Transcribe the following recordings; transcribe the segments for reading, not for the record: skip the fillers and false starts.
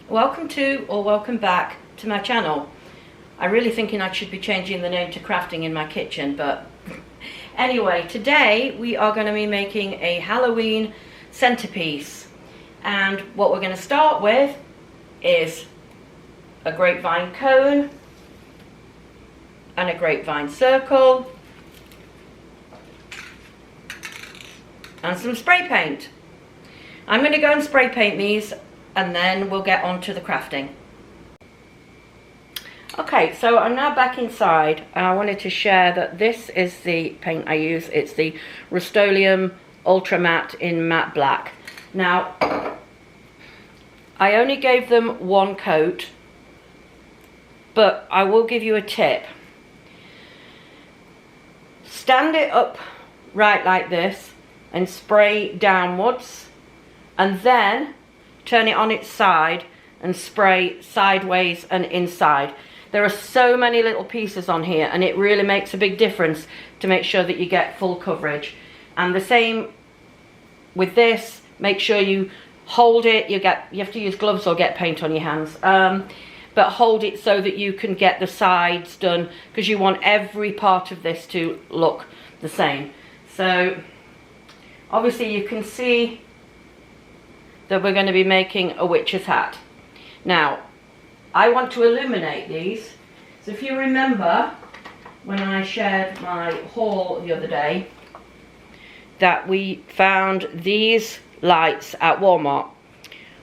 Welcome to or welcome back to my channel. I'm really thinking I should be changing the name to Crafting in My Kitchen, but anyway, today we are going to be making a Halloween centerpiece, and what we're going to start with is a grapevine cone and a grapevine circle and some spray paint. I'm going to go and spray paint these and then we'll get on to the crafting. Okay, so I'm now back inside and I wanted to share that this is the paint I use. It's the Rust-Oleum Ultra Matte in matte black. Now, I only gave them one coat, but I will give you a tip. Stand it up right like this and spray downwards, and then turn it on its side and spray sideways and inside. There are so many little pieces on here and it really makes a big difference to make sure that you get full coverage. And the same with this, make sure you hold it. You have to use gloves or get paint on your hands, but hold it so that you can get the sides done, because you want every part of this to look the same. So obviously you can see that we're going to be making a witch's hat. Now, I want to illuminate these. So if you remember when I shared my haul the other day, that we found these lights at Walmart.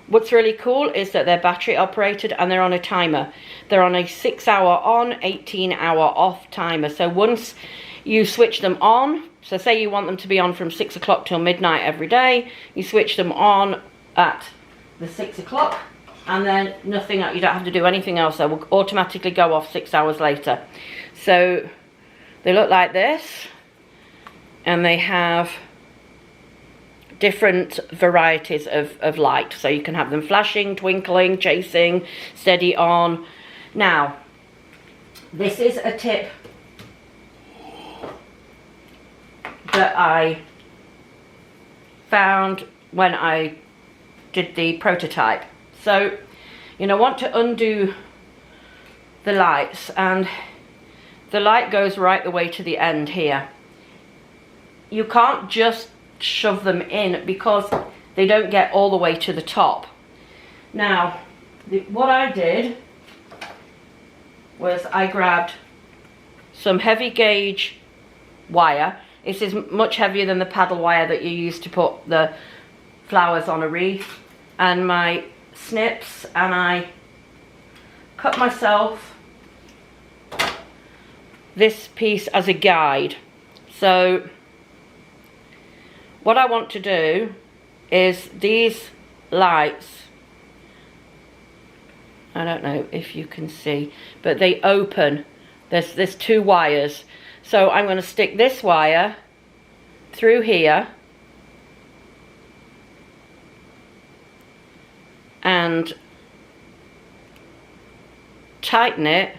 What's really cool is that they're battery operated and they're on a timer. They're on a 6-hour on, 18-hour off timer. So once you switch them on, so say you want them to be on from 6 o'clock till midnight every day, you switch them on at the 6 o'clock and then nothing, you don't have to do anything else. They will automatically go off 6 hours later. So they look like this, and they have different varieties of light. So you can have them flashing, twinkling, chasing, steady on. Now, this is a tip that I found when I did the prototype. So, you know, want to undo the lights, and the light goes right the way to the end here. You can't just shove them in because they don't get all the way to the top. Now, what I did was I grabbed some heavy gauge wire. This is much heavier than the paddle wire that you use to put the flowers on a wreath, and my snips, and I cut myself this piece as a guide. So what I want to do is these lights, I don't know if you can see, but they open. There's two wires. So I'm going to stick this wire through here and tighten it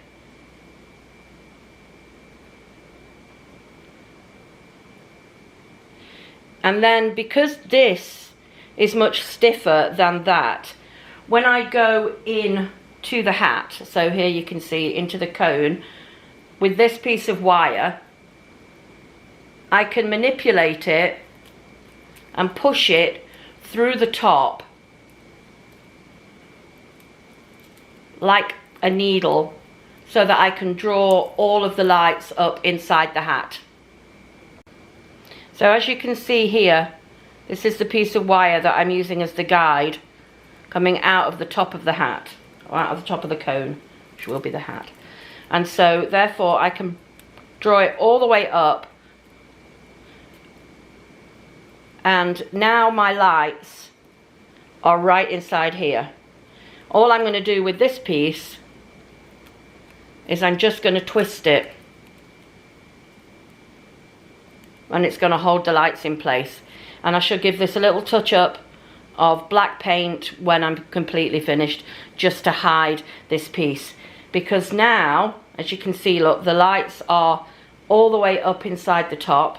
and then, because this is much stiffer than that, when I go in to the hat, so here you can see into the cone, with this piece of wire I can manipulate it and push it through the top like a needle, so that I can draw all of the lights up inside the hat. So as you can see here, this is the piece of wire that I'm using as the guide, coming out of the top of the hat, or out of the top of the cone, which will be the hat. And so therefore I can draw it all the way up, and now my lights are right inside here. All I'm going to do with this piece is I'm just going to twist it, and it's going to hold the lights in place. And I shall give this a little touch up of black paint when I'm completely finished, just to hide this piece, because now, as you can see, look, the lights are all the way up inside the top.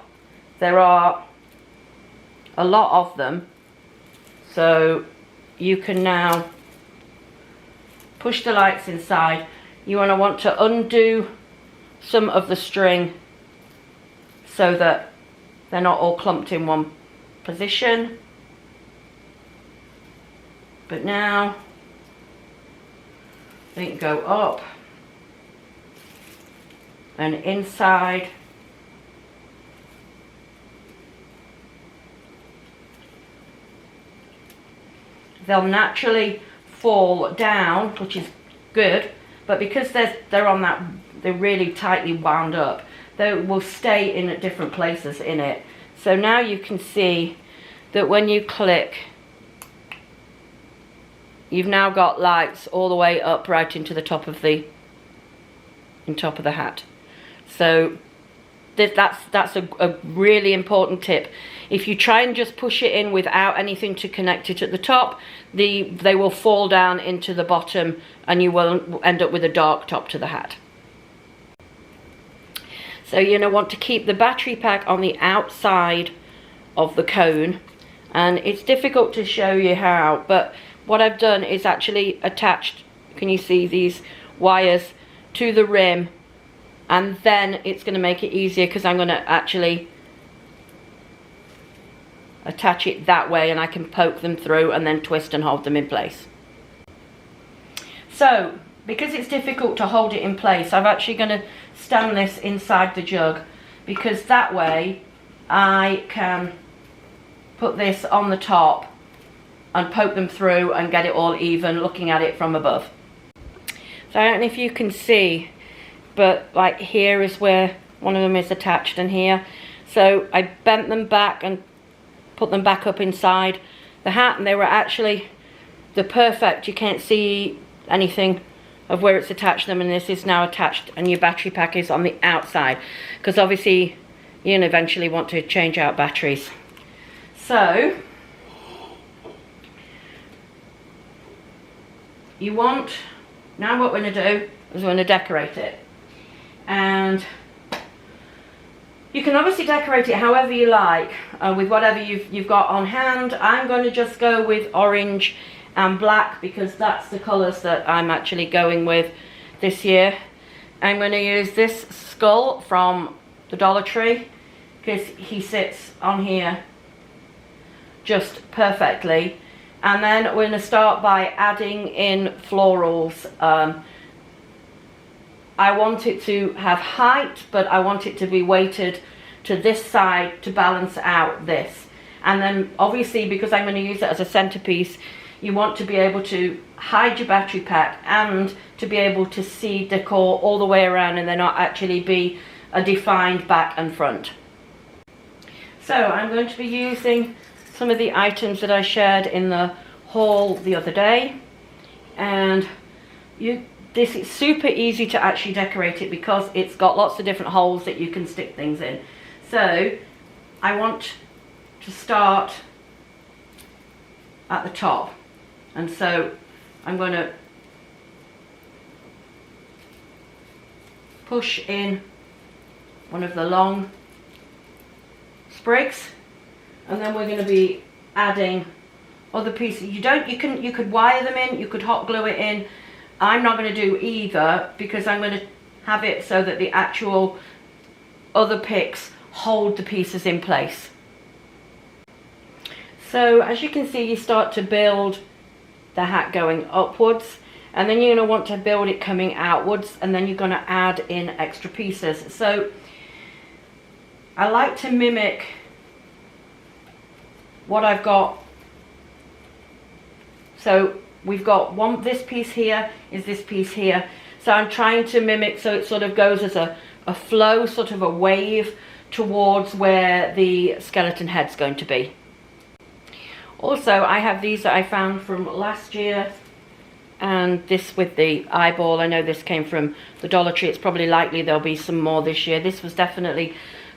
There are a lot of them, so you can now push the lights inside. You want to undo some of the string so that they're not all clumped in one position. But now they can go up and inside. They'll naturally fall down, which is good, but because they're on that, they're really tightly wound up, they will stay in different places in it. So now you can see that when you click, you've now got lights all the way up right into the top of the hat. So that's a really important tip. If you try and just push it in without anything to connect it at the top, they will fall down into the bottom and you will end up with a dark top to the hat. So you're want to keep the battery pack on the outside of the cone, and it's difficult to show you how, but what I've done is actually attached, can you see these wires to the rim, and then it's going to make it easier because I'm going to actually attach it that way and I can poke them through and then twist and hold them in place. So because it's difficult to hold it in place, I'm actually going to stand this inside the jug, because that way I can put this on the top and poke them through and get it all even looking at it from above. So I don't know if you can see, but like here is where one of them is attached, and here. So I bent them back and put them back up inside the hat, and they were actually the perfect, you can't see anything of where it's attached them, and this is now attached, and your battery pack is on the outside, because obviously you'll eventually want to change out batteries. So you want, now what we're going to do is we're going to decorate it, and you can obviously decorate it however you like, with whatever you've got on hand. I'm going to just go with orange and black because that's the colours that I'm actually going with this year. I'm going to use this skull from the Dollar Tree because he sits on here just perfectly. And then we're going to start by adding in florals. I want it to have height, but I want it to be weighted to this side to balance out this. And then obviously, because I'm going to use it as a centerpiece, you want to be able to hide your battery pack and to be able to see decor all the way around, and there not actually be a defined back and front. So I'm going to be using some of the items that I shared in the haul the other day, and this is super easy to actually decorate it because it's got lots of different holes that you can stick things in. So I want to start at the top, and so I'm going to push in one of the long sprigs, and then we're going to be adding other pieces. You could wire them in, you could hot glue it in. I'm not going to do either because I'm going to have it so that the actual other picks hold the pieces in place. So as you can see, you start to build the hat going upwards, and then you're going to want to build it coming outwards, and then you're going to add in extra pieces. So I like to mimic what I've got. So we've got this piece here is this piece here. So I'm trying to mimic so it sort of goes as a flow, sort of a wave towards where the skeleton head's going to be. Also, I have these that I found from last year, and this with the eyeball. I know this came from the Dollar Tree. It's probably likely there'll be some more this year. This was definitely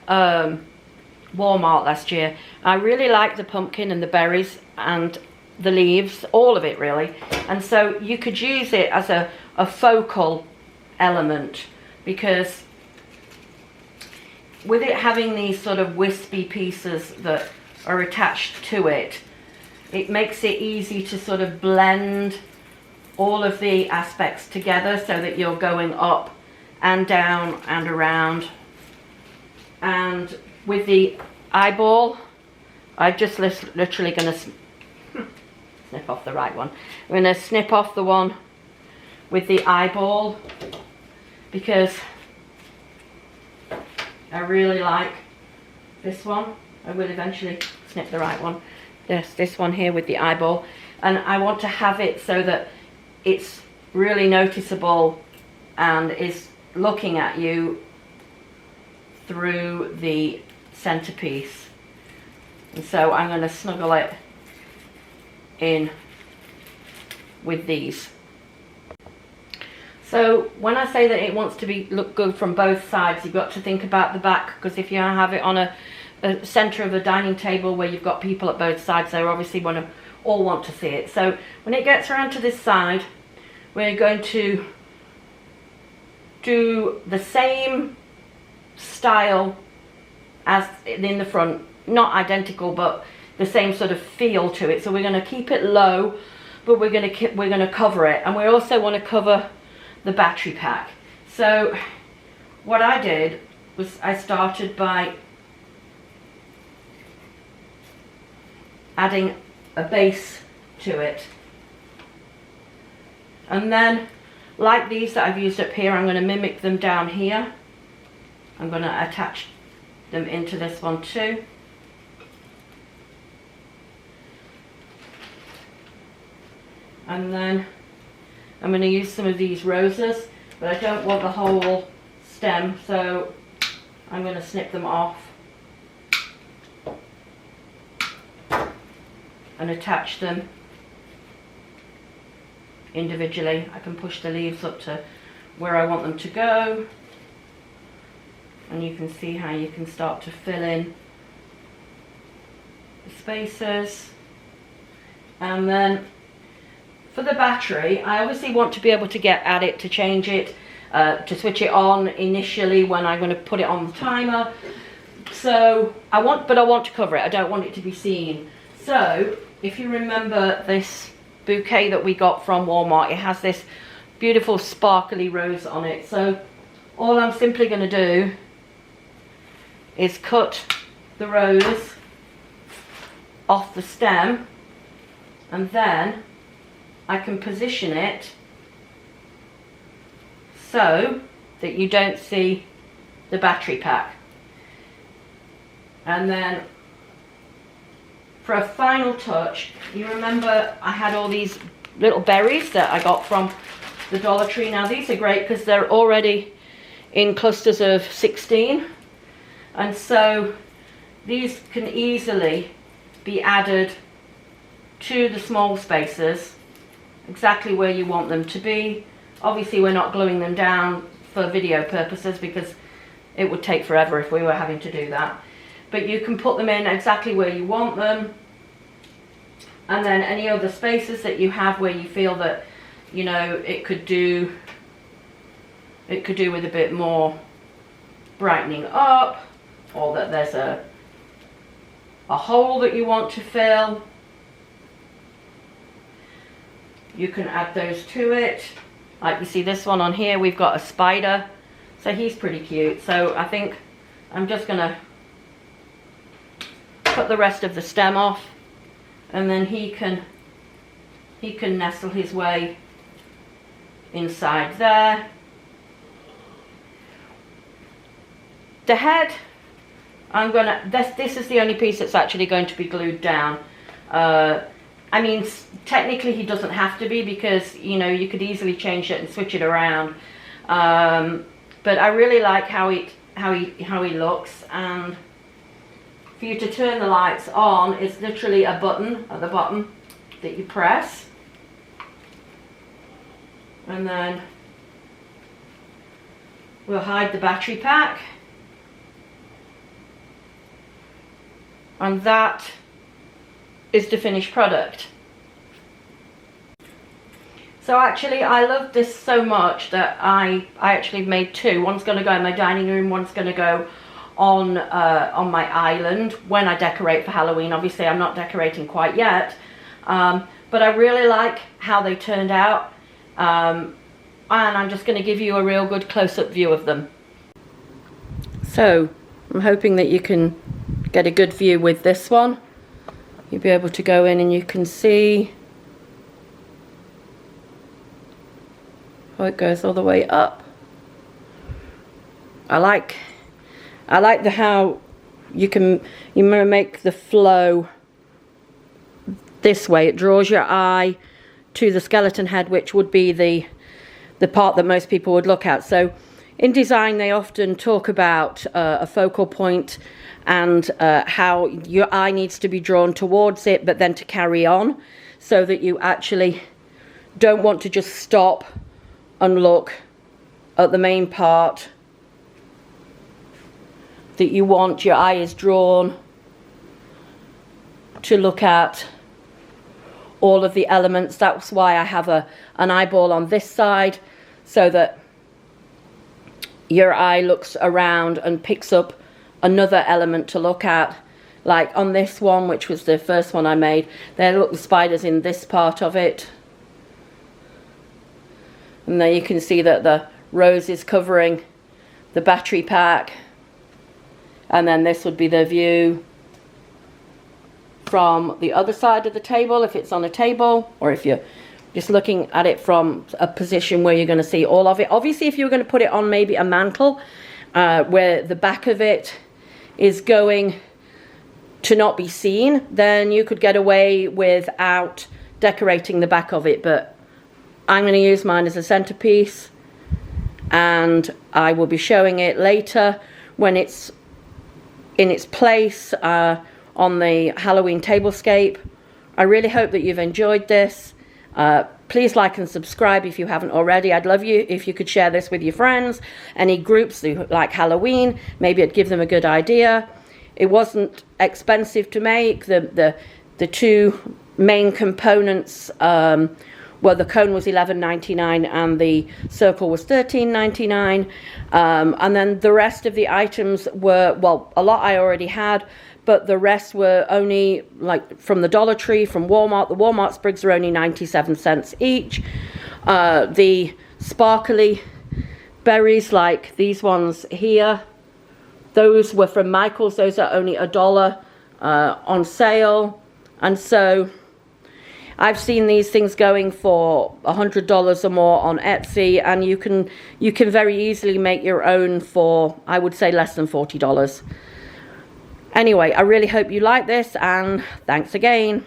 Walmart last year. I really like the pumpkin and the berries and the leaves, all of it really. And so you could use it as a focal element, because with it having these sort of wispy pieces that are attached to it, it makes it easy to sort of blend all of the aspects together so that you're going up and down and around. And with the eyeball, I'm just literally going to snip off the right one. I'm going to snip off the one with the eyeball because I really like this one. I will eventually snip the right one. This one here with the eyeball. And I want to have it so that it's really noticeable and is looking at you through the centerpiece. And so I'm going to snuggle it in with these. So when I say that it wants to look good from both sides, you've got to think about the back, because if you have it on a center of a dining table where you've got people at both sides, they obviously all want to see it. So when it gets around to this side, we're going to do the same style as in the front, not identical, but the same sort of feel to it. So we're going to keep it low, but we're going to cover it, and we also want to cover the battery pack. So what I did was I started by adding a base to it, and then like these that I've used up here, I'm going to mimic them down here. I'm going to attach them into this one too. And then I'm going to use some of these roses, but I don't want the whole stem, so I'm going to snip them off and attach them individually. I can push the leaves up to where I want them to go, and you can see how you can start to fill in the spaces. And then for the battery, I obviously want to be able to get at it, to change it, to switch it on initially when I'm going to put it on the timer. So I want to cover it. I don't want it to be seen. So if you remember this bouquet that we got from Walmart, it has this beautiful sparkly rose on it. So all I'm simply going to do is cut the rose off the stem, and then I can position it so that you don't see the battery pack. And then for a final touch, you remember I had all these little berries that I got from the Dollar Tree. Now these are great because they're already in clusters of 16, and so these can easily be added to the small spaces exactly where you want them to be. Obviously we're not gluing them down for video purposes because it would take forever if we were having to do that, but you can put them in exactly where you want them. And then any other spaces that you have where you feel that, you know, it could do with a bit more brightening up, or that there's a hole that you want to fill, you can add those to it. Like you see this one on here, we've got a spider, so he's pretty cute. So I think I'm just gonna cut the rest of the stem off, and then he can nestle his way inside there. The head, this is the only piece that's actually going to be glued down. I mean, technically he doesn't have to be, because, you know, you could easily change it and switch it around. But I really like how he looks. And for you to turn the lights on, it's literally a button at the bottom that you press, and then we'll hide the battery pack, and that is the finished product. So actually I love this so much that I actually made two. One's going to go in my dining room, one's going to go on my island when I decorate for Halloween. Obviously I'm not decorating quite yet, but I really like how they turned out. And I'm just going to give you a real good close-up view of them. So I'm hoping that you can get a good view with this one. You'll be able to go in and you can see how it goes all the way up. I like how you make the flow this way. It draws your eye to the skeleton head, which would be the part that most people would look at. So in design, they often talk about a focal point and how your eye needs to be drawn towards it, but then to carry on, so that you actually don't want to just stop and look at the main part. That you want your eye is drawn to look at all of the elements. That's why I have an eyeball on this side, so that your eye looks around and picks up another element to look at. Like on this one, which was the first one I made, there look the spiders in this part of it. And there you can see that the rose is covering the battery pack. And then this would be the view from the other side of the table, if it's on a table, or if you're just looking at it from a position where you're going to see all of it. Obviously, if you're going to put it on maybe a mantle, where the back of it is going to not be seen, then you could get away without decorating the back of it. But I'm going to use mine as a centerpiece, and I will be showing it later when it's in its place on the Halloween tablescape. I really hope that you've enjoyed this. Please like and subscribe if you haven't already. I'd love you if you could share this with your friends, any groups who like Halloween. Maybe it'd give them a good idea. It wasn't expensive to make. The two main components, well, the cone was $11.99 and the circle was $13.99. And then the rest of the items were, well, a lot I already had, but the rest were only like from the Dollar Tree, from Walmart. The Walmart sprigs are only 97 cents each. The sparkly berries, like these ones here, those were from Michael's. Those are only $1 on sale. And so I've seen these things going for $100 or more on Etsy, and you can very easily make your own for, I would say, less than $40. Anyway, I really hope you like this, and thanks again.